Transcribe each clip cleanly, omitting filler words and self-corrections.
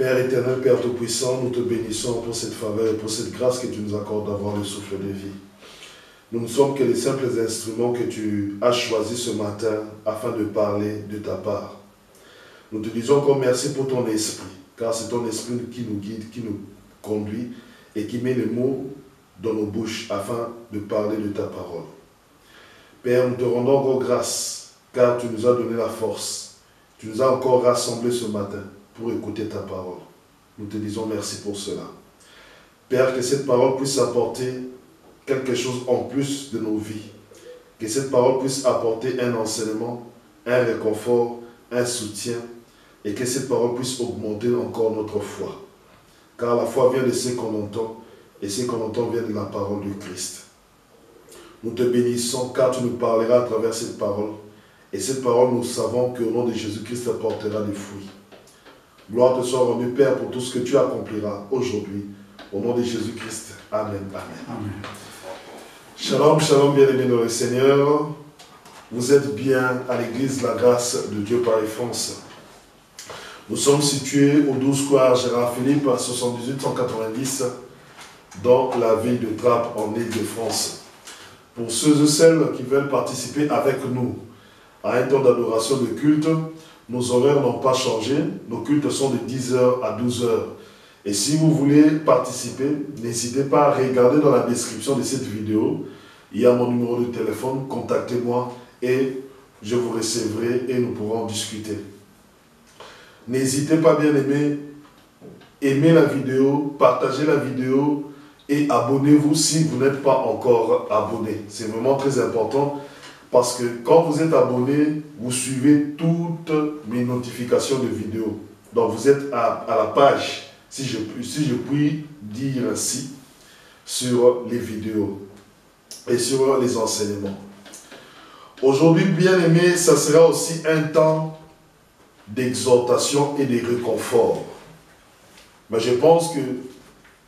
Père éternel, Père Tout-Puissant, nous te bénissons pour cette faveur et pour cette grâce que tu nous accordes d'avoir le souffle de vie. Nous ne sommes que les simples instruments que tu as choisis ce matin afin de parler de ta part. Nous te disons encore merci pour ton esprit, car c'est ton esprit qui nous guide, qui nous conduit et qui met les mots dans nos bouches afin de parler de ta parole. Père, nous te rendons encore grâce, car tu nous as donné la force. Tu nous as encore rassemblés ce matin pour écouter ta parole. Nous te disons merci pour cela. Père, que cette parole puisse apporter quelque chose en plus de nos vies. Que cette parole puisse apporter un enseignement, un réconfort, un soutien, et que cette parole puisse augmenter encore notre foi. Car la foi vient de ce qu'on entend, et ce qu'on entend vient de la parole du Christ. Nous te bénissons car tu nous parleras à travers cette parole. Et cette parole, nous savons qu'au nom de Jésus-Christ, apportera des fruits. Gloire te soit rendue, Père, pour tout ce que tu accompliras aujourd'hui. Au nom de Jésus-Christ. Amen. Amen. Amen. Shalom, shalom, bien-aimés dans le Seigneur. Vous êtes bien à l'église La Grâce de Dieu Paris France. Nous sommes situés au 12 square Gérard Philippe, à 78 190, dans la ville de Trappes, en Île-de-France. Pour ceux et celles qui veulent participer avec nous à un temps d'adoration de culte, nos horaires n'ont pas changé. Nos cultes sont de 10h à 12h. Et si vous voulez participer, n'hésitez pas à regarder dans la description de cette vidéo. Il y a mon numéro de téléphone, contactez-moi et je vous recevrai et nous pourrons discuter. N'hésitez pas, bien aimez la vidéo, partagez la vidéo et abonnez-vous si vous n'êtes pas encore abonné. C'est vraiment très important parce que quand vous êtes abonné, vous suivez toutes mes notifications de vidéos. Donc vous êtes à la page, si je puis dire ainsi, sur les vidéos et sur les enseignements. Aujourd'hui, bien aimé, ça sera aussi un temps d'exhortation et de réconfort. Mais je pense que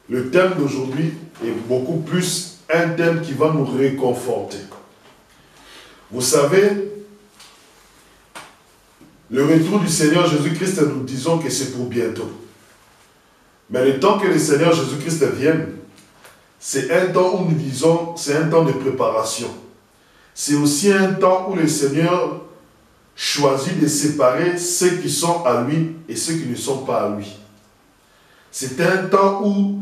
le thème d'aujourd'hui est beaucoup plus un thème qui va nous réconforter. Vous savez, le retour du Seigneur Jésus-Christ, nous disons que c'est pour bientôt. Mais le temps que le Seigneur Jésus-Christ vienne, c'est un temps où nous disons, c'est un temps de préparation. C'est aussi un temps où le Seigneur choisit de séparer ceux qui sont à lui et ceux qui ne sont pas à lui. C'est un temps où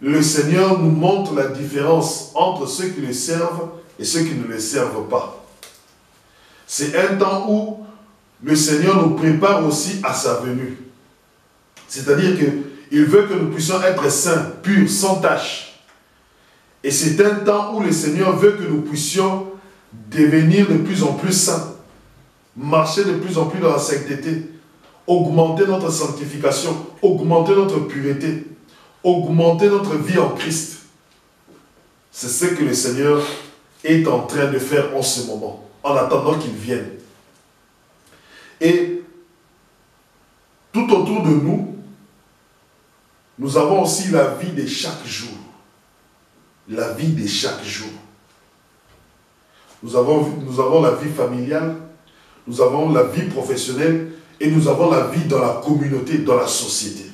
le Seigneur nous montre la différence entre ceux qui le servent et ceux qui ne le servent pas. C'est un temps où le Seigneur nous prépare aussi à sa venue. C'est-à-dire qu'il veut que nous puissions être saints, purs, sans tache. Et c'est un temps où le Seigneur veut que nous puissions devenir de plus en plus saints, marcher de plus en plus dans la sainteté, augmenter notre sanctification, augmenter notre pureté, augmenter notre vie en Christ. C'est ce que le Seigneur est en train de faire en ce moment, en attendant qu'il vienne. Et tout autour de nous, nous avons aussi la vie de chaque jour. La vie de chaque jour. Nous avons la vie familiale, nous avons la vie professionnelle et nous avons la vie dans la communauté, dans la société.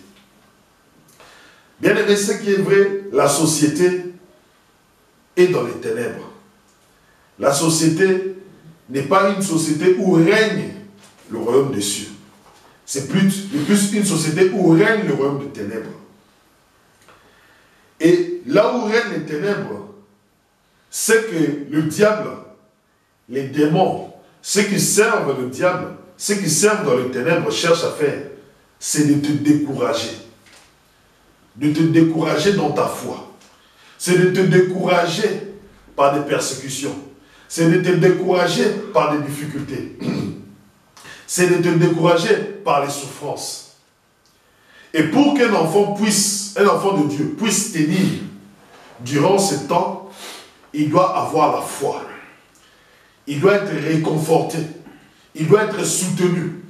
Bien aimé, ce qui est vrai, la société est dans les ténèbres. La société n'est pas une société où règne le royaume des cieux. C'est plus une société où règne le royaume des ténèbres. Et là où règnent les ténèbres, c'est que le diable, les démons, ceux qui servent le diable, ceux qui servent dans les ténèbres cherchent à faire, c'est de te décourager. De te décourager dans ta foi. C'est de te décourager par des persécutions. C'est de te décourager par des difficultés. C'est de te décourager par les souffrances. Et pour qu'un enfant de Dieu puisse tenir durant ce temps, il doit avoir la foi. Il doit être réconforté. Il doit être soutenu.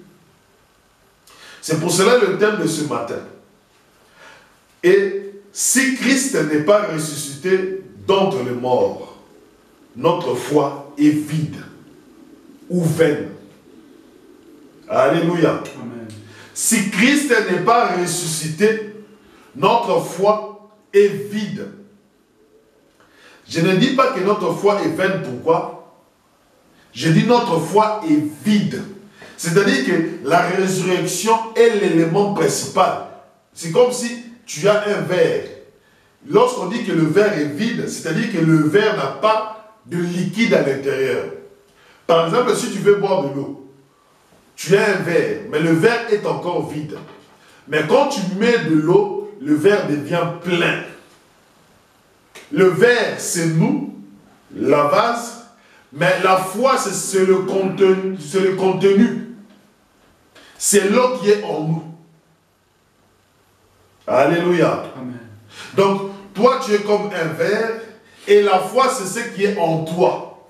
C'est pour cela le thème de ce matin. Et si Christ n'est pas ressuscité d'entre les morts, notre foi est vide ou vaine. Alléluia. Amen. Si Christ n'est pas ressuscité, notre foi est vide. Je ne dis pas que notre foi est vaine, pourquoi? Je dis notre foi est vide. C'est-à-dire que la résurrection est l'élément principal. C'est comme si tu as un verre. Lorsqu'on dit que le verre est vide, c'est-à-dire que le verre n'a pas de liquide à l'intérieur. Par exemple, si tu veux boire de l'eau, tu as un verre, mais le verre est encore vide. Mais quand tu mets de l'eau, le verre devient plein. Le verre, c'est nous, la vase, mais la foi, c'est le contenu. C'est l'eau qui est en nous. Alléluia. Amen. Donc, toi, tu es comme un verre, et la foi, c'est ce qui est en toi.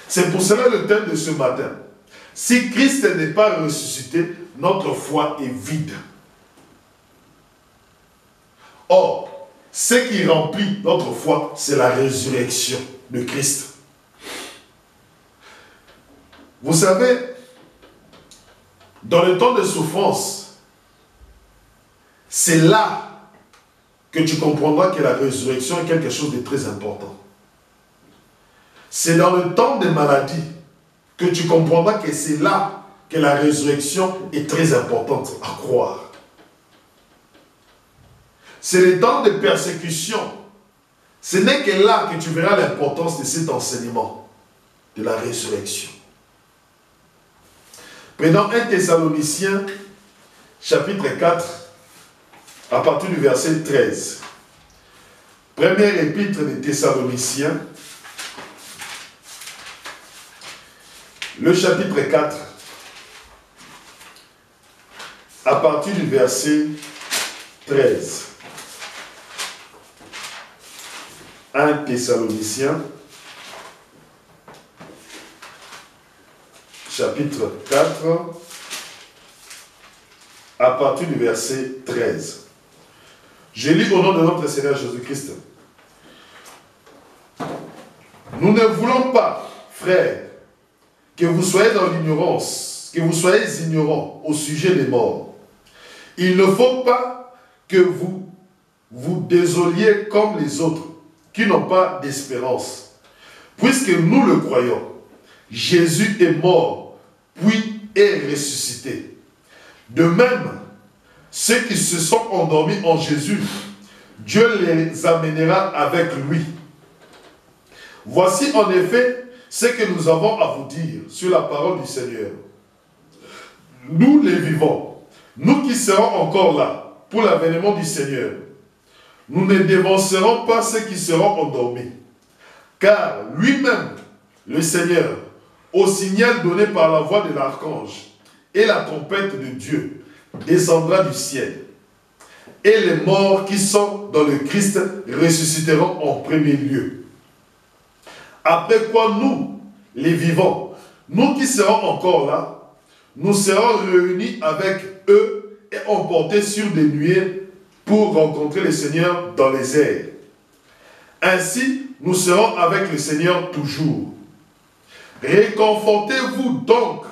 C'est pour cela le thème de ce matin. Si Christ n'est pas ressuscité, notre foi est vide. Or, ce qui remplit notre foi, c'est la résurrection de Christ. Vous savez, dans le temps de souffrance, c'est là que tu comprendras que la résurrection est quelque chose de très important. C'est dans le temps des maladies que tu comprendras que c'est là que la résurrection est très importante à croire. C'est le temps de persécution. Ce n'est que là que tu verras l'importance de cet enseignement, de la résurrection. Prenons 1 Thessaloniciens, chapitre 4, à partir du verset 13. Première épître des Thessaloniciens, le chapitre 4, à partir du verset 13. 1 Thessaloniciens, chapitre 4, à partir du verset 13. Je lis au nom de notre Seigneur Jésus-Christ. Nous ne voulons pas, frères, que vous soyez dans l'ignorance, que vous soyez ignorants au sujet des morts. Il ne faut pas que vous vous désoliez comme les autres, qui n'ont pas d'espérance. Puisque nous le croyons, Jésus est mort, puis est ressuscité. De même, ceux qui se sont endormis en Jésus, Dieu les amènera avec lui. Voici en effet ce que nous avons à vous dire sur la parole du Seigneur. Nous les vivants, nous qui serons encore là pour l'avènement du Seigneur, nous ne dévancerons pas ceux qui seront endormis. Car lui-même, le Seigneur, au signal donné par la voix de l'archange et la trompette de Dieu, descendra du ciel. Et les morts qui sont dans le Christ ressusciteront en premier lieu. Après quoi nous, les vivants, nous qui serons encore là, nous serons réunis avec eux et emportés sur des nuées pour rencontrer le Seigneur dans les airs. Ainsi, nous serons avec le Seigneur toujours. Réconfortez-vous donc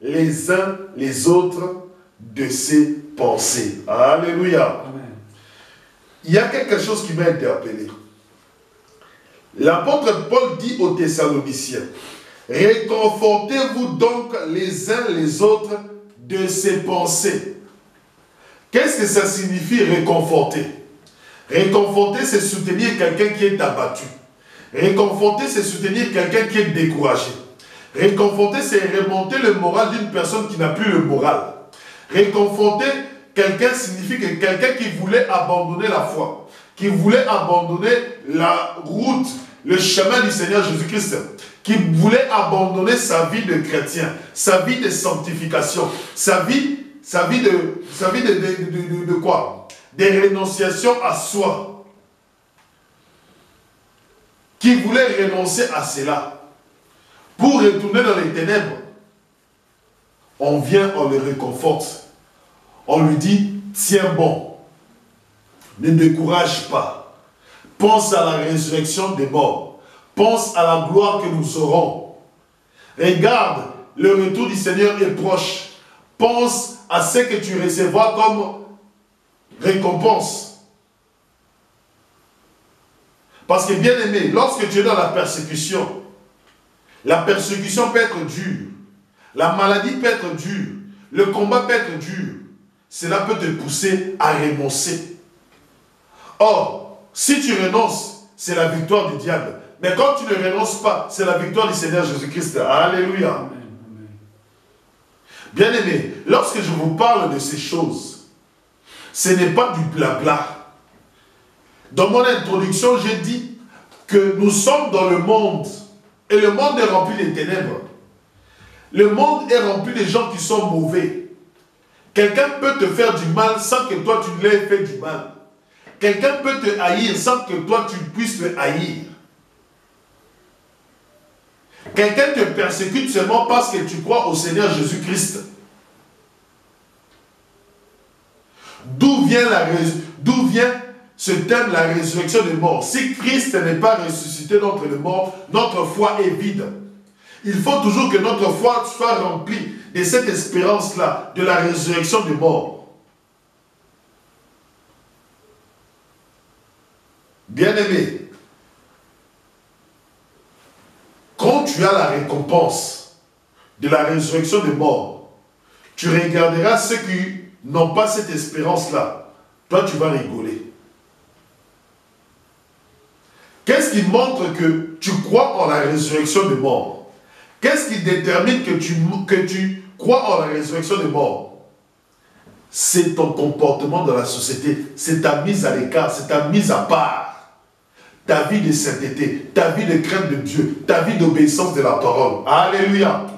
les uns les autres de ces pensées. Alléluia. Amen. Il y a quelque chose qui m'a interpellé. L'apôtre Paul dit aux Thessaloniciens, réconfortez-vous donc les uns les autres de ces pensées. Qu'est-ce que ça signifie réconforter? Réconforter, c'est soutenir quelqu'un qui est abattu. Réconforter, c'est soutenir quelqu'un qui est découragé. Réconforter, c'est remonter le moral d'une personne qui n'a plus le moral. Réconforter quelqu'un signifie que quelqu'un qui voulait abandonner la foi, qui voulait abandonner la route, le chemin du Seigneur Jésus-Christ, qui voulait abandonner sa vie de chrétien, sa vie de sanctification, sa vie de quoi? Des renonciations à soi. Qui voulait renoncer à cela pour retourner dans les ténèbres. On vient, on le réconforte. On lui dit, tiens bon, ne décourage pas. Pense à la résurrection des morts. Pense à la gloire que nous aurons. Regarde, le retour du Seigneur est proche. pense à ce que tu recevras comme récompense. Parce que bien aimé, lorsque tu es dans la persécution peut être dure. La maladie peut être dure. Le combat peut être dur. Cela peut te pousser à renoncer. Or, si tu renonces, c'est la victoire du diable. Mais quand tu ne renonces pas, c'est la victoire du Seigneur Jésus-Christ. Alléluia. Amen. Bien aimé, lorsque je vous parle de ces choses, ce n'est pas du blabla. Dans mon introduction, j'ai dit que nous sommes dans le monde et le monde est rempli de ténèbres. Le monde est rempli de gens qui sont mauvais. Quelqu'un peut te faire du mal sans que toi tu lui aies fait du mal. Quelqu'un peut te haïr sans que toi tu puisses le haïr. Quelqu'un te persécute seulement parce que tu crois au Seigneur Jésus-Christ. D'où vient ce thème, la résurrection des morts? Si Christ n'est pas ressuscité d'entre les morts, notre foi est vide. Il faut toujours que notre foi soit remplie de cette espérance-là, de la résurrection des morts. Bien-aimé, quand tu as la récompense de la résurrection des morts, tu regarderas ceux qui n'ont pas cette espérance-là. Toi, tu vas rigoler. Qu'est-ce qui montre que tu crois en la résurrection des morts? Qu'est-ce qui détermine que tu crois en la résurrection des morts? C'est ton comportement dans la société, c'est ta mise à l'écart, c'est ta mise à part, ta vie de sainteté, ta vie de crainte de Dieu, ta vie d'obéissance de la parole. Alléluia. Amen.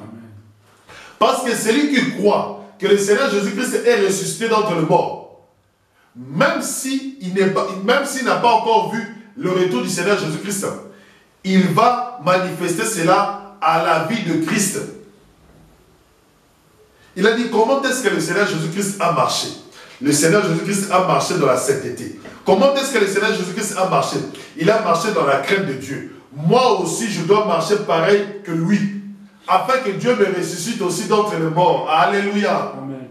Parce que celui qui croit que le Seigneur Jésus-Christ est ressuscité d'entre les morts, même s'il n'a pas encore vu le retour du Seigneur Jésus-Christ, il va manifester cela à la vie de Christ. Il a dit, comment est-ce que le Seigneur Jésus-Christ a marché? Le Seigneur Jésus-Christ a marché dans la sainteté. Comment est-ce que le Seigneur Jésus-Christ a marché? Il a marché dans la crainte de Dieu. Moi aussi, je dois marcher pareil que lui, afin que Dieu me ressuscite aussi d'entre les morts. Alléluia. Amen.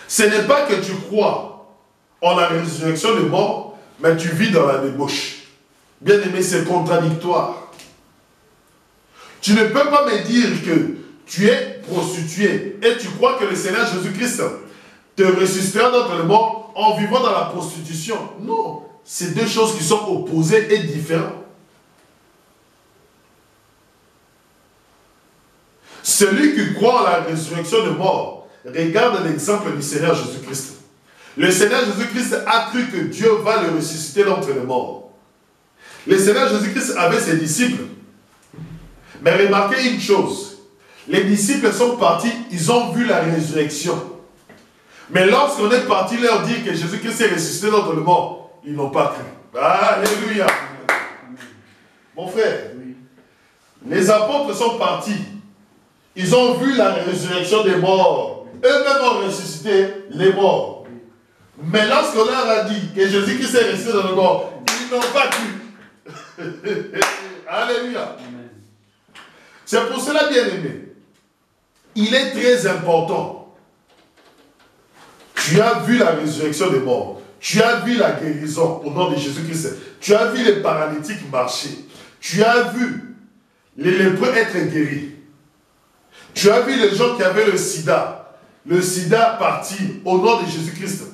Ce n'est pas que tu crois en la résurrection des morts, mais tu vis dans la débauche. Bien aimé, c'est contradictoire. Tu ne peux pas me dire que tu es prostitué et tu crois que le Seigneur Jésus-Christ te ressuscitera d'entre les morts en vivant dans la prostitution. Non, c'est deux choses qui sont opposées et différentes. Celui qui croit en la résurrection des morts, regarde l'exemple du Seigneur Jésus-Christ. Le Seigneur Jésus-Christ a cru que Dieu va le ressusciter d'entre les morts. Le Seigneur Jésus-Christ avait ses disciples. Mais remarquez une chose, les disciples sont partis, ils ont vu la résurrection. Mais lorsqu'on est parti leur dire que Jésus-Christ est ressuscité d'entre les morts, ils n'ont pas cru. Alléluia. Mon frère, les apôtres sont partis, ils ont vu la résurrection des morts, eux-mêmes ont ressuscité les morts. Mais lorsqu'on leur a dit que Jésus-Christ est ressuscité dans les morts, ils n'ont pas cru. Alléluia. C'est pour cela, bien aimé, il est très important. Tu as vu la résurrection des morts. Tu as vu la guérison au nom de Jésus-Christ. Tu as vu les paralytiques marcher. Tu as vu les lépreux être guéris. Tu as vu les gens qui avaient le sida. Le sida partir au nom de Jésus-Christ.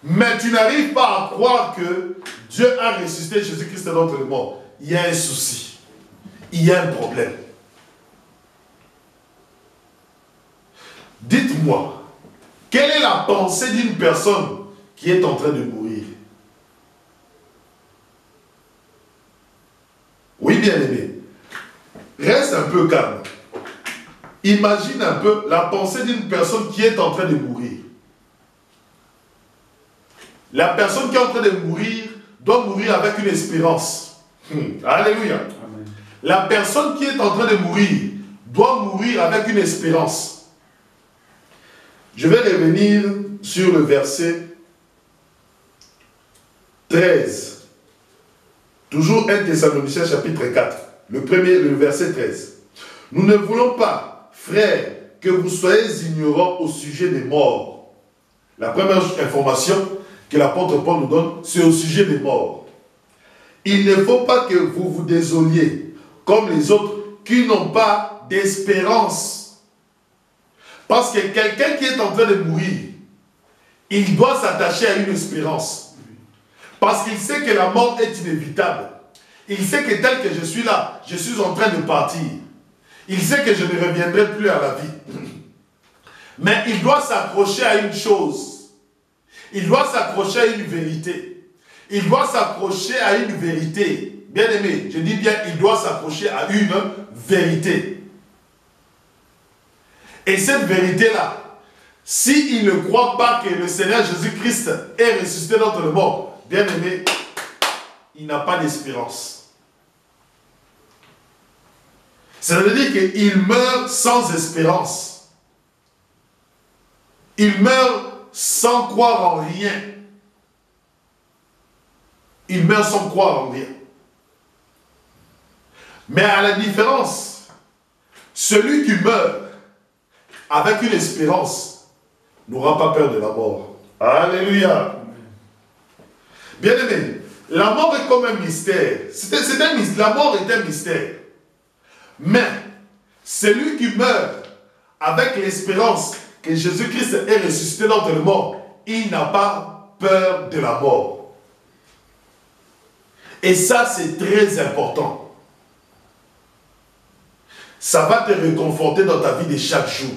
Mais tu n'arrives pas à croire que Dieu a ressuscité Jésus-Christ d'entre les morts. Il y a un souci. Il y a un problème. Dites-moi, quelle est la pensée d'une personne qui est en train de mourir? Oui, bien aimé. Reste un peu calme. Imagine un peu la pensée d'une personne qui est en train de mourir. La personne qui est en train de mourir doit mourir avec une espérance. Alléluia. Amen. La personne qui est en train de mourir doit mourir avec une espérance. Je vais revenir sur le verset 13. Toujours 1 Thessaloniciens chapitre 4. Le verset 13. Nous ne voulons pas, frères, que vous soyez ignorants au sujet des morts. La première information que l'apôtre Paul nous donne, c'est au sujet des morts. Il ne faut pas que vous vous désoliez comme les autres qui n'ont pas d'espérance. Parce que quelqu'un qui est en train de mourir, il doit s'attacher à une espérance. Parce qu'il sait que la mort est inévitable. Il sait que tel que je suis là, je suis en train de partir. Il sait que je ne reviendrai plus à la vie. Mais il doit s'accrocher à une chose. Il doit s'accrocher à une vérité. Il doit s'accrocher à une vérité. Bien aimé, je dis bien, il doit s'accrocher à une vérité. Et cette vérité-là, s'il ne croit pas que le Seigneur Jésus-Christ est ressuscité d'entre les morts, bien aimé, il n'a pas d'espérance. Ça veut dire qu'il meurt sans espérance. Il meurt sans croire en rien. Il meurt sans croire en rien. Mais à la différence, celui qui meurt avec une espérance n'aura pas peur de la mort. Alléluia. Bien aimé, la mort est comme un mystère. La mort est un mystère. Mais celui qui meurt avec l'espérance que Jésus-Christ est ressuscité d'entre les morts, il n'a pas peur de la mort. Et ça, c'est très important. Ça va te réconforter dans ta vie de chaque jour.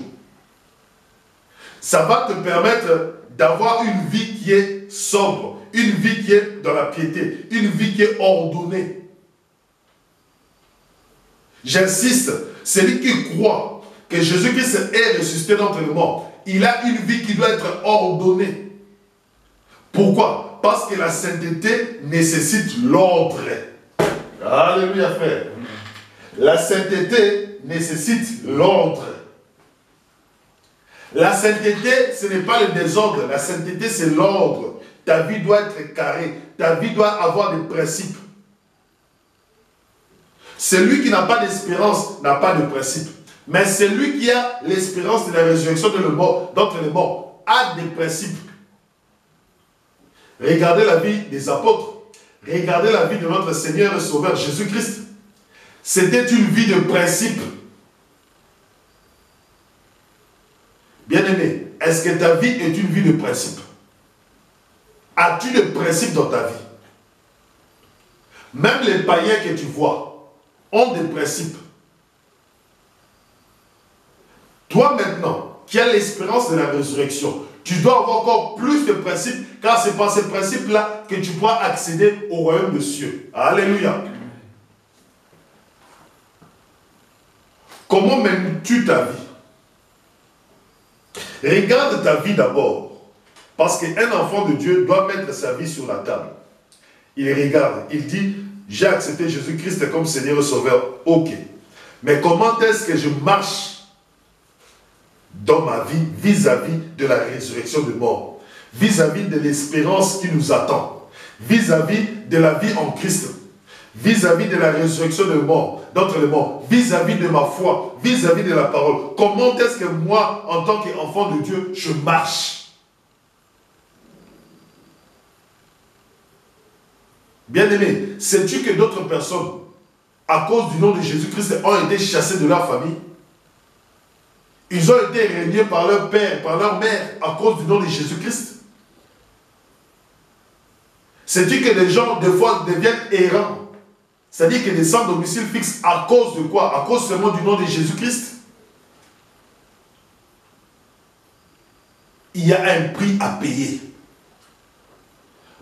Ça va te permettre d'avoir une vie qui est sobre, une vie qui est dans la piété, une vie qui est ordonnée. J'insiste, celui qui croit que Jésus-Christ est ressuscité d'entre les morts, il a une vie qui doit être ordonnée. Pourquoi? Parce que la sainteté nécessite l'ordre. Alléluia, frère. La sainteté nécessite l'ordre. La sainteté, ce n'est pas le désordre. La sainteté, c'est l'ordre. Ta vie doit être carrée. Ta vie doit avoir des principes. Celui qui n'a pas d'espérance n'a pas de principe. Mais celui qui a l'espérance de la résurrection d'entre les morts a des principes. Regardez la vie des apôtres. Regardez la vie de notre Seigneur et Sauveur Jésus-Christ. C'était une vie de principe. Bien-aimé, est-ce que ta vie est une vie de principe? As-tu des principes dans ta vie? Même les païens que tu vois ont des principes. Toi maintenant, qui as l'espérance de la résurrection, tu dois avoir encore plus de principes, car c'est par ces principes-là que tu pourras accéder au royaume des cieux. Alléluia. Comment mènes-tu ta vie? Regarde ta vie d'abord. Parce qu'un enfant de Dieu doit mettre sa vie sur la table. Il regarde, il dit, j'ai accepté Jésus-Christ comme Seigneur et Sauveur. Ok. Mais comment est-ce que je marche dans ma vie vis-à-vis de la résurrection de mort, vis-à-vis de l'espérance qui nous attend, vis-à-vis de la vie en Christ, vis-à-vis de la résurrection de mort, d'entre les morts, vis-à-vis de ma foi, vis-à-vis de la parole. Comment est-ce que moi, en tant qu'enfant de Dieu, je marche? Bien-aimé, sais-tu que d'autres personnes, à cause du nom de Jésus-Christ, ont été chassées de leur famille? Ils ont été régnés par leur père, par leur mère, à cause du nom de Jésus-Christ. Sais-tu que les gens, des fois, deviennent errants? C'est-à-dire qu'ils sont sans domicile fixe à cause de quoi? À cause seulement du nom de Jésus-Christ. Il y a un prix à payer.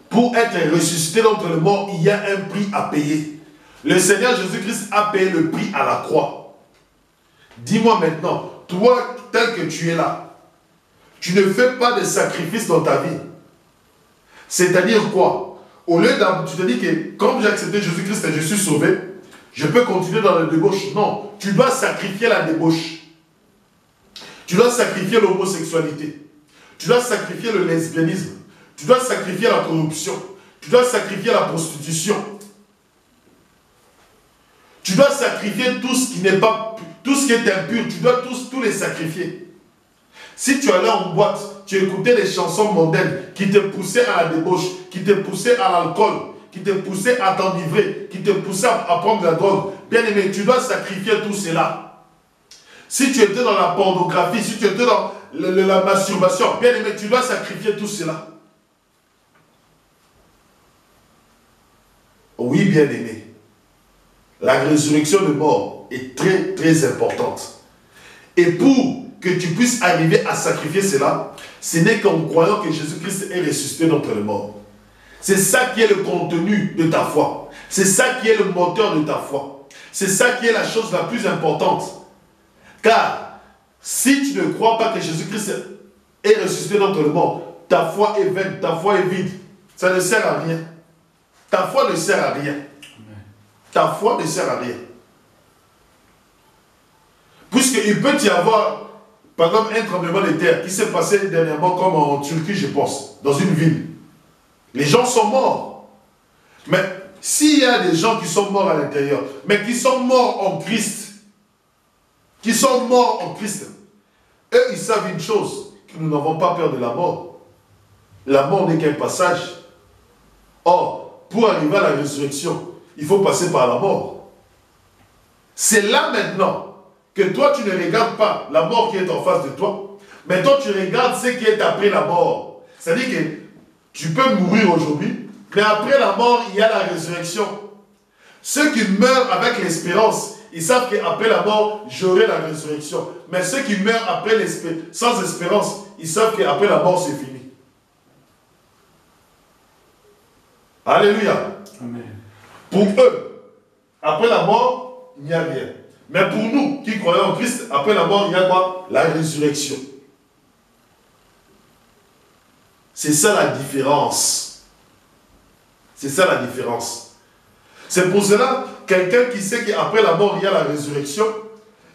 Pour être ressuscité d'entre les morts, il y a un prix à payer. Le Seigneur Jésus-Christ a payé le prix à la croix. Dis-moi maintenant, toi, tel que tu es là, tu ne fais pas de sacrifice dans ta vie. C'est-à-dire quoi? Au lieu de tu te dis que comme j'ai accepté Jésus-Christ et je suis sauvé, je peux continuer dans la débauche. Non, tu dois sacrifier la débauche. Tu dois sacrifier l'homosexualité. Tu dois sacrifier le lesbianisme. Tu dois sacrifier la corruption. Tu dois sacrifier la prostitution. Tu dois sacrifier tout ce qui n'est pas tout ce qui est impur, tu dois tous les sacrifier. Si tu allais en boîte, tu écoutais des chansons mondaines qui te poussaient à la débauche, qui te poussaient à l'alcool, qui te poussaient à t'enivrer, qui te poussaient à prendre de la drogue. Bien aimé, tu dois sacrifier tout cela. Si tu étais dans la pornographie, si tu étais dans la masturbation, bien aimé, tu dois sacrifier tout cela. Oui, bien aimé. La résurrection de mort est très, très importante. Et pour que tu puisses arriver à sacrifier cela, ce n'est qu'en croyant que Jésus-Christ est ressuscité d'entre les morts. C'est ça qui est le contenu de ta foi. C'est ça qui est le moteur de ta foi. C'est ça qui est la chose la plus importante. Car si tu ne crois pas que Jésus-Christ est ressuscité d'entre les morts, ta foi est vaine, ta foi est vide. Ça ne sert à rien. Ta foi ne sert à rien. Ta foi ne sert à rien. Puisqu'il peut y avoir, par exemple, un tremblement de terre qui s'est passé dernièrement comme en Turquie, je pense, dans une ville. Les gens sont morts. Mais s'il y a des gens qui sont morts à l'intérieur, mais qui sont morts en Christ, eux, ils savent une chose, que nous n'avons pas peur de la mort. La mort n'est qu'un passage. Or, pour arriver à la résurrection, il faut passer par la mort. C'est là maintenant que toi, tu ne regardes pas la mort qui est en face de toi, mais toi, tu regardes ce qui est après la mort. C'est-à-dire que tu peux mourir aujourd'hui, mais après la mort, il y a la résurrection. Ceux qui meurent avec l'espérance, ils savent qu'après la mort, j'aurai la résurrection. Mais ceux qui meurent après sans espérance, ils savent qu'après la mort, c'est fini. Alléluia. Amen. Pour eux, après la mort, il n'y a rien. Mais pour nous qui croyons en Christ, après la mort, il y a quoi? La résurrection. C'est ça la différence. C'est ça la différence. C'est pour cela, quelqu'un qui sait qu'après la mort, il y a la résurrection,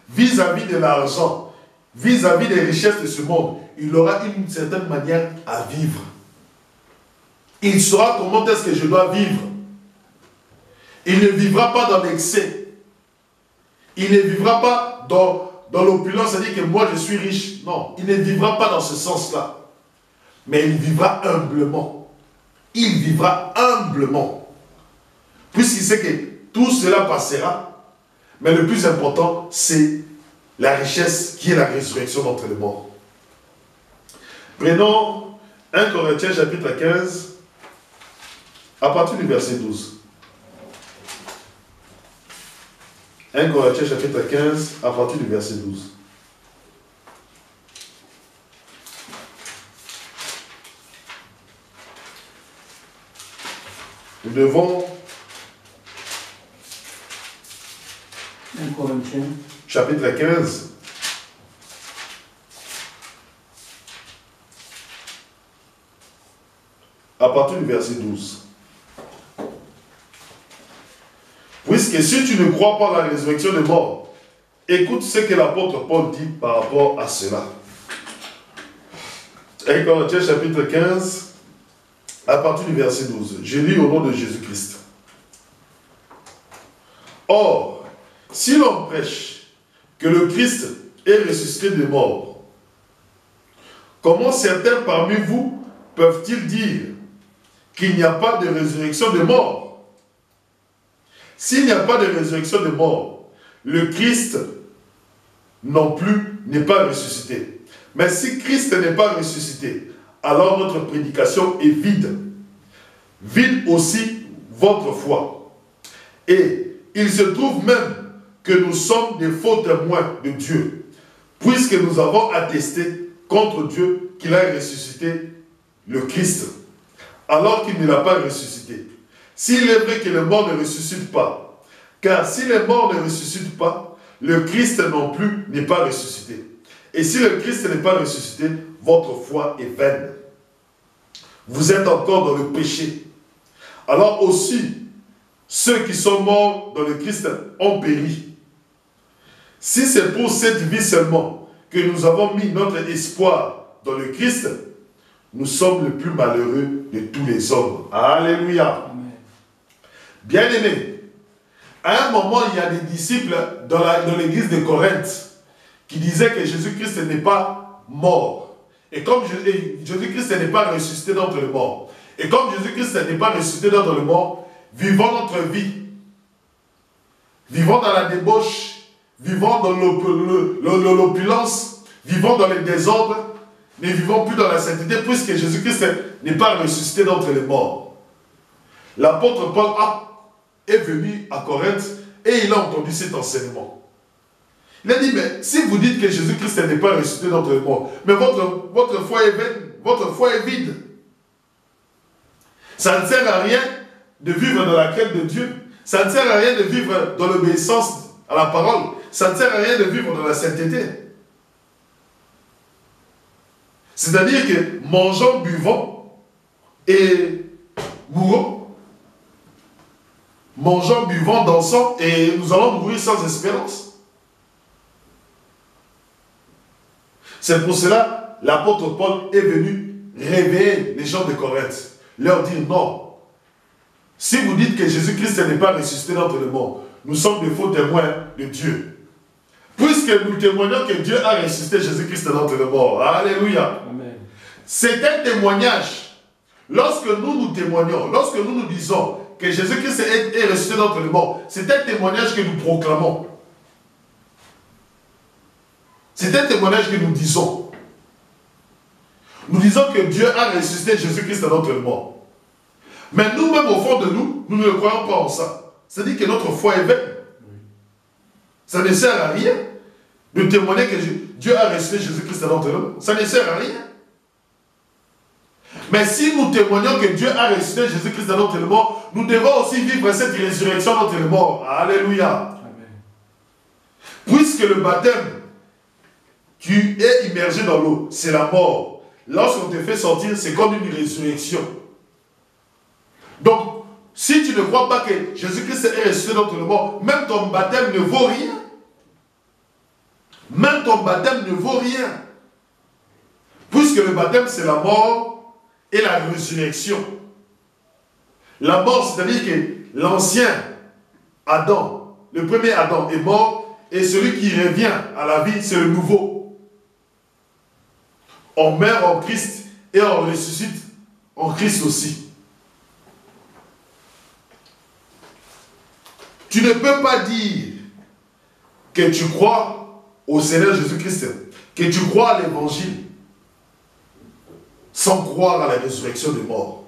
vis-à-vis de l'argent, vis-à-vis des richesses de ce monde, il aura une certaine manière à vivre. Il saura comment est-ce que je dois vivre. Il ne vivra pas dans l'excès. Il ne vivra pas dans l'opulence, c'est-à-dire que moi je suis riche. Non, il ne vivra pas dans ce sens-là. Mais il vivra humblement. Il vivra humblement. Puisqu'il sait que tout cela passera. Mais le plus important, c'est la richesse qui est la résurrection d'entre les morts. Prenons 1 Corinthiens chapitre 15, à partir du verset 12. 1 Corinthiens chapitre 15, à partir du verset 12. Nous devons... 1 Corinthiens. Chapitre 15. À partir du verset 12. Puisque si tu ne crois pas à la résurrection des morts, écoute ce que l'apôtre Paul dit par rapport à cela. 1 Corinthiens chapitre 15, à partir du verset 12. Je lis au nom de Jésus-Christ. Or, si l'on prêche que le Christ est ressuscité des morts, comment certains parmi vous peuvent-ils dire qu'il n'y a pas de résurrection des morts? S'il n'y a pas de résurrection des morts, le Christ non plus n'est pas ressuscité. Mais si Christ n'est pas ressuscité, alors notre prédication est vide. Vide aussi votre foi. Et il se trouve même que nous sommes des faux témoins de Dieu, puisque nous avons attesté contre Dieu qu'il a ressuscité le Christ, alors qu'il ne l'a pas ressuscité. S'il est vrai que les morts ne ressuscitent pas, car si les morts ne ressuscitent pas, le Christ non plus n'est pas ressuscité. Et si le Christ n'est pas ressuscité, votre foi est vaine. Vous êtes encore dans le péché. Alors aussi, ceux qui sont morts dans le Christ ont péri. Si c'est pour cette vie seulement que nous avons mis notre espoir dans le Christ, nous sommes le plus malheureux de tous les hommes. Alléluia. Bien-aimés, À un moment, il y a des disciples dans l'église de Corinthe qui disaient que Jésus-Christ n'est pas mort. Et comme Jésus-Christ n'est pas ressuscité d'entre les morts. Et comme Jésus-Christ n'est pas ressuscité d'entre les morts, vivons notre vie. Vivons dans la débauche, vivons dans l'opulence, vivons dans les désordres, ne vivons plus dans la sainteté, puisque Jésus-Christ n'est pas ressuscité d'entre les morts. L'apôtre Paul est venu à Corinthe et il a entendu cet enseignement. Il a dit, mais si vous dites que Jésus-Christ n'est pas ressuscité d'entre les morts, mais votre foi est vaine, votre foi est vide. Ça ne sert à rien de vivre dans la crainte de Dieu. Ça ne sert à rien de vivre dans l'obéissance à la parole. Ça ne sert à rien de vivre dans la sainteté. C'est-à-dire que mangeons, buvons et mourons. Mangeons, buvons, dansons et nous allons mourir sans espérance. C'est pour cela l'apôtre Paul est venu réveiller les gens de Corinthe. Leur dire non. Si vous dites que Jésus-Christ n'est pas ressuscité d'entre les morts, nous sommes de faux témoins de Dieu. Puisque nous témoignons que Dieu a ressuscité Jésus-Christ d'entre les morts. Alléluia. Amen. C'est un témoignage. Lorsque nous témoignons, lorsque nous disons que Jésus-Christ est ressuscité d'entre les morts, c'est un témoignage que nous proclamons. C'est un témoignage que nous disons. Nous disons que Dieu a ressuscité Jésus-Christ d'entre les morts. Mais nous-mêmes, au fond de nous, nous ne croyons pas en ça. C'est-à-dire que notre foi est vaine. Ça ne sert à rien de témoigner que Dieu a ressuscité Jésus-Christ d'entre les morts. Ça ne sert à rien. Mais si nous témoignons que Dieu a ressuscité Jésus-Christ d'entre les morts, nous devons aussi vivre cette résurrection d'entre les morts. Alléluia. Amen. Puisque le baptême, tu es immergé dans l'eau, c'est la mort. Lorsqu'on te fait sortir, c'est comme une résurrection. Donc, si tu ne crois pas que Jésus-Christ est ressuscité d'entre les morts, même ton baptême ne vaut rien. Même ton baptême ne vaut rien. Puisque le baptême, c'est la mort et la résurrection. La mort, c'est-à-dire que l'ancien Adam, le premier Adam est mort, et celui qui revient à la vie, c'est le nouveau. On meurt en Christ et on ressuscite en Christ aussi. Tu ne peux pas dire que tu crois au Seigneur Jésus-Christ, que tu crois à l'évangile, sans croire à la résurrection des morts.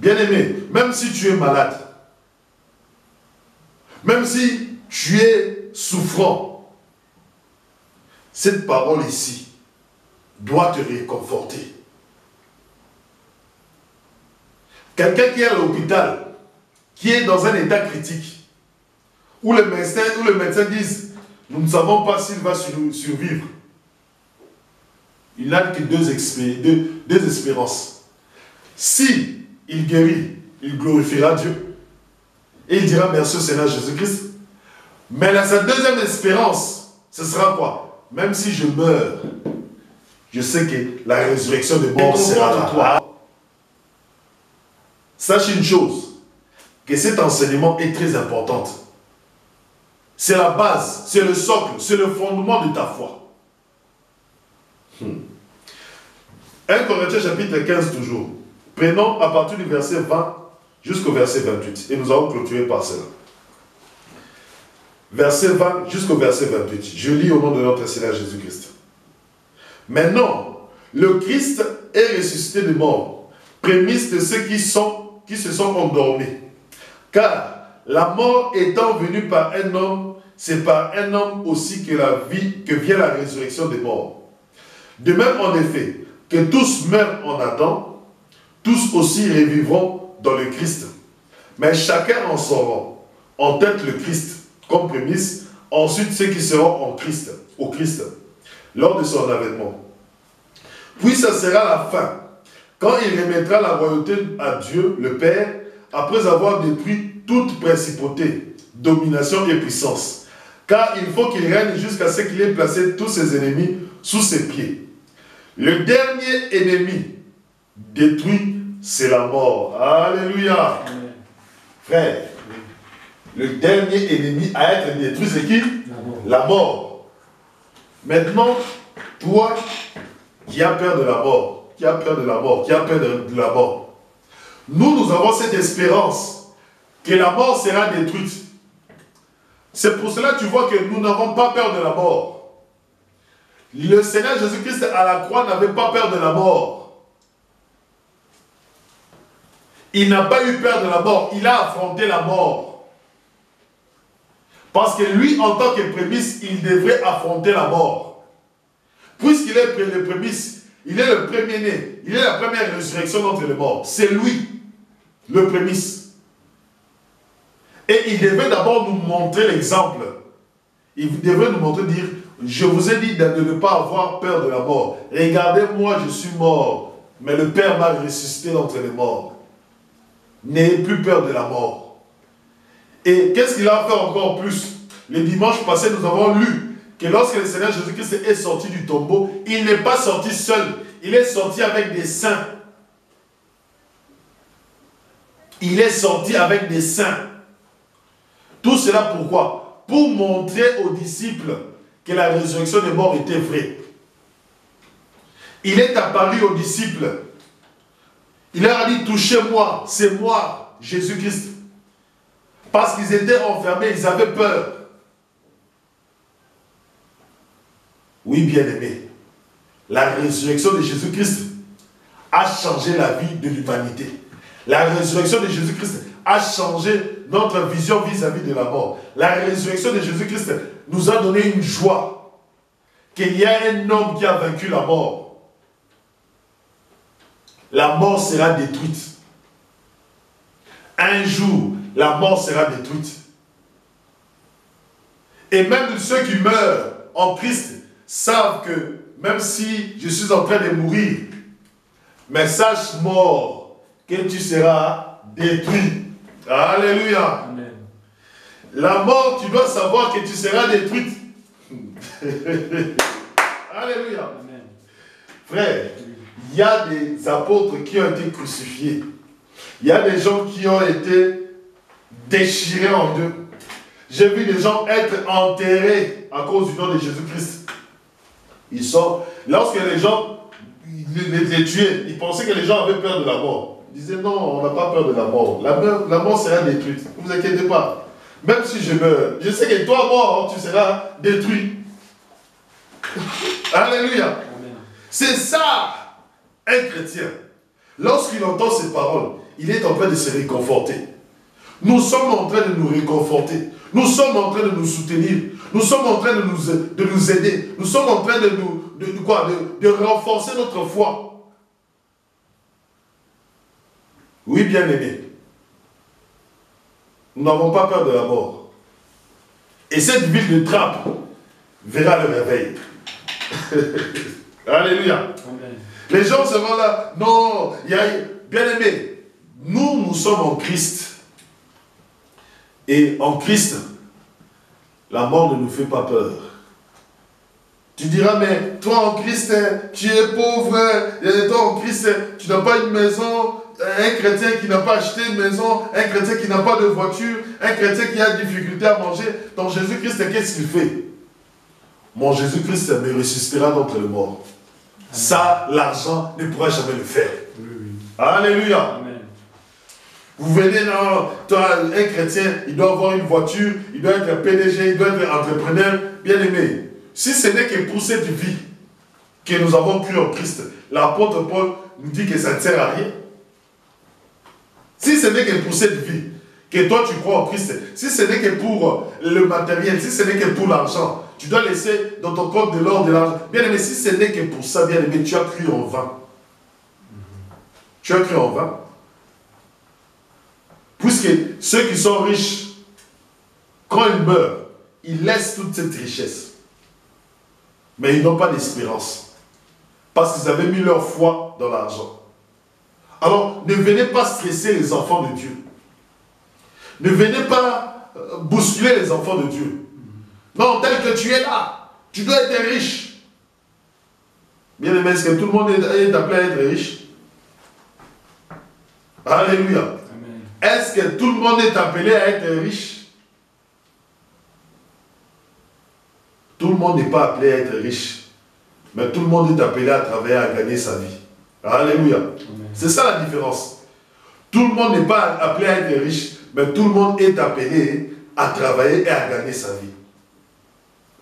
Bien-aimé, même si tu es malade, même si tu es souffrant, cette parole ici doit te réconforter. Quelqu'un qui est à l'hôpital, qui est dans un état critique, où le médecin dit, nous ne savons pas s'il va survivre. Il n'a que deux espérances. Si il guérit, il glorifiera Dieu. Et il dira merci au Seigneur Jésus-Christ. Mais sa deuxième espérance, ce sera quoi? Même si je meurs, je sais que la résurrection des morts sera à toi. Sache une chose, que cet enseignement est très important. C'est la base, c'est le socle, c'est le fondement de ta foi. 1 Corinthiens chapitre 15 toujours. Prenons à partir du verset 20 jusqu'au verset 28. Et nous allons clôturer par cela. Verset 20 jusqu'au verset 28. Je lis au nom de notre Seigneur Jésus-Christ. Maintenant, le Christ est ressuscité des morts, prémisse de ceux qui se sont endormis. Car la mort étant venue par un homme, c'est par un homme aussi que vient la résurrection des morts. De même, en effet, que tous meurent en Adam, tous aussi revivront dans le Christ. Mais chacun en son rang. En tête le Christ, comme prémisse, ensuite ceux qui seront en Christ, au Christ, lors de son avènement. Puis ça sera la fin, quand il remettra la royauté à Dieu, le Père, après avoir détruit toute principauté, domination et puissance. Car il faut qu'il règne jusqu'à ce qu'il ait placé tous ses ennemis sous ses pieds. Le dernier ennemi détruit, c'est la mort. Alléluia. Amen. Frère, Le dernier ennemi à être détruit, c'est qui? La mort. Maintenant, toi qui as peur de la mort, qui a peur de la mort, qui a peur de la mort, nous avons cette espérance que la mort sera détruite. C'est pour cela que tu vois que nous n'avons pas peur de la mort. Le Seigneur Jésus-Christ à la croix n'avait pas peur de la mort. Il n'a pas eu peur de la mort, il a affronté la mort. Parce que lui, en tant que prémisse, il devrait affronter la mort. Puisqu'il est le prémisse, il est le premier-né, il est la première résurrection d'entre les morts. C'est lui, le prémisse. Et il devait d'abord nous montrer l'exemple. Il devait nous montrer, dire, je vous ai dit de ne pas avoir peur de la mort. Regardez-moi, je suis mort, mais le Père m'a ressuscité d'entre les morts. N'ayez plus peur de la mort. Et qu'est-ce qu'il a fait encore plus? Le dimanche passé, nous avons lu que lorsque le Seigneur Jésus-Christ est sorti du tombeau, il n'est pas sorti seul, il est sorti avec des saints. Il est sorti avec des saints. Tout cela pourquoi? Pour montrer aux disciples que la résurrection des morts était vraie. Il est apparu aux disciples. Il leur a dit, touchez-moi, c'est moi, Jésus-Christ. Parce qu'ils étaient enfermés, ils avaient peur. Oui, bien-aimé, la résurrection de Jésus-Christ a changé la vie de l'humanité. La résurrection de Jésus-Christ a changé notre vision vis-à-vis de la mort. La résurrection de Jésus-Christ nous a donné une joie qu'il y a un homme qui a vaincu la mort. La mort sera détruite. Un jour, la mort sera détruite. Et même ceux qui meurent en Christ savent que même si je suis en train de mourir, mais sache mort que tu seras détruit. Alléluia. Amen. La mort, tu dois savoir que tu seras détruite. Alléluia. Amen. Frère, il y a des apôtres qui ont été crucifiés. Il y a des gens qui ont été déchirés en deux. J'ai vu des gens être enterrés à cause du nom de Jésus-Christ. Ils sont, lorsque les gens les tuaient, ils pensaient que les gens avaient peur de la mort. Ils disaient non, on n'a pas peur de la mort. La mort sera détruite. Ne vous inquiétez pas. Même si je meurs, je sais que toi, mort, tu seras détruit. Alléluia. C'est ça, un chrétien. Lorsqu'il entend ces paroles, il est en train de se réconforter. Nous sommes en train de nous réconforter. Nous sommes en train de nous soutenir. Nous sommes en train de nous aider. Nous sommes en train de renforcer notre foi. Oui, bien-aimés. Nous n'avons pas peur de la mort. Et cette ville de trappe verra le réveil. Alléluia. Amen. Les gens se vont là. Non, bien-aimés, nous sommes en Christ. Et en Christ, la mort ne nous fait pas peur. Tu diras, mais toi en Christ, tu es pauvre, toi en Christ, tu n'as pas une maison, un chrétien qui n'a pas acheté une maison, un chrétien qui n'a pas de voiture, un chrétien qui a des difficultés à manger. Donc Jésus-Christ, qu'est-ce qu'il fait? Mon Jésus-Christ me ressuscitera d'entre les morts. Amen. Ça, l'argent ne pourra jamais le faire. Oui. Alléluia. Amen. Vous venez là, toi, un chrétien, il doit avoir une voiture, il doit être un PDG, il doit être un entrepreneur. Bien aimé, si ce n'est que pour cette vie que nous avons cru en Christ, l'apôtre Paul nous dit que ça ne sert à rien. Si ce n'est que pour cette vie, que toi tu crois en Christ, si ce n'est que pour le matériel, si ce n'est que pour l'argent, tu dois laisser dans ton compte de l'or de l'argent. Bien aimé, si ce n'est que pour ça, bien aimé, tu as cru en vain. Tu as cru en vain. Puisque ceux qui sont riches, quand ils meurent, ils laissent toute cette richesse. Mais ils n'ont pas d'espérance. Parce qu'ils avaient mis leur foi dans l'argent. Alors, ne venez pas stresser les enfants de Dieu. Ne venez pas bousculer les enfants de Dieu. Non, tel que tu es là, tu dois être riche. Bien aimé, est-ce que tout le monde est appelé à être riche? Alléluia. Est-ce que tout le monde est appelé à être riche? le monde n'est pas appelé à être riche, mais tout le monde est appelé à travailler, à gagner sa vie. Alléluia. C'est ça la différence. Tout le monde n'est pas appelé à être riche, mais tout le monde est appelé à travailler et à gagner sa vie.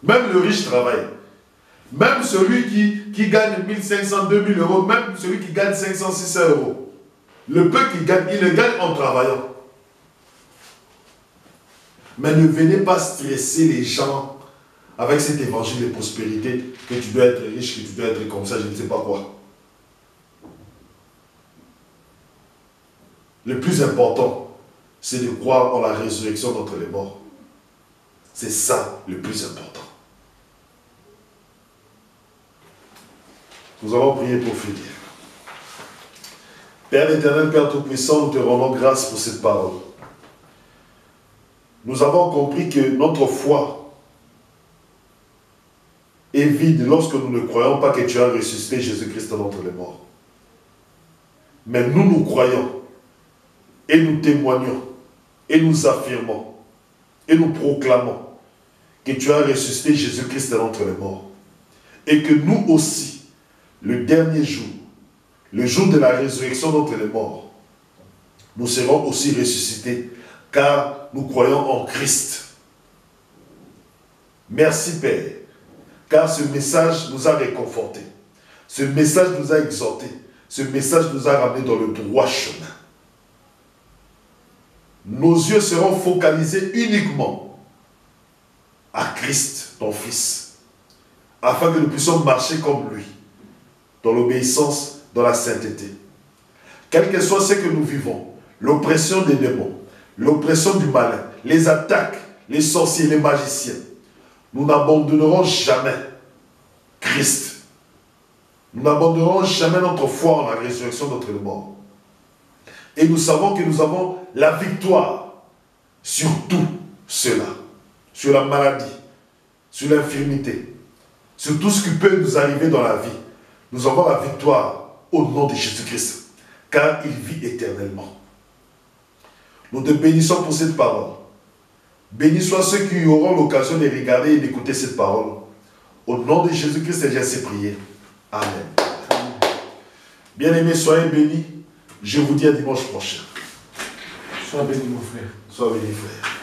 Même le riche travaille. Même celui qui gagne 1500, 2000 euros, même celui qui gagne 500, 600 euros. Le peu qu'il gagne, il le gagne en travaillant. Mais ne venez pas stresser les gens avec cet évangile de prospérité, que tu dois être riche, que tu dois être comme ça, je ne sais pas quoi. Le plus important, c'est de croire en la résurrection d'entre les morts. C'est ça le plus important. Nous allons prier pour finir. Père éternel, Père Tout-Puissant, nous te rendons grâce pour cette parole. Nous avons compris que notre foi est vide lorsque nous ne croyons pas que tu as ressuscité Jésus-Christ d'entre les morts. Mais nous croyons et nous témoignons et nous affirmons et nous proclamons que tu as ressuscité Jésus-Christ d'entre les morts. Et que nous aussi, le dernier jour, le jour de la résurrection d'entre les morts, nous serons aussi ressuscités car nous croyons en Christ. Merci Père, car ce message nous a réconfortés. Ce message nous a exhortés. Ce message nous a ramenés dans le droit chemin. Nos yeux seront focalisés uniquement à Christ, ton Fils, afin que nous puissions marcher comme lui, dans l'obéissance, dans la sainteté. Quel que soit ce que nous vivons, l'oppression des démons, l'oppression du malin, les attaques, les sorciers, les magiciens, nous n'abandonnerons jamais Christ. Nous n'abandonnerons jamais notre foi en la résurrection d'entre les morts. Et nous savons que nous avons la victoire sur tout cela, sur la maladie, sur l'infirmité, sur tout ce qui peut nous arriver dans la vie. Nous avons la victoire au nom de Jésus-Christ, car il vit éternellement. Nous te bénissons pour cette parole. Bénis soient ceux qui auront l'occasion de regarder et d'écouter cette parole. Au nom de Jésus-Christ, j'ai ainsi prié. Amen. Bien-aimés, soyez bénis. Je vous dis à dimanche prochain. Sois béni, mon frère. Sois béni, frère.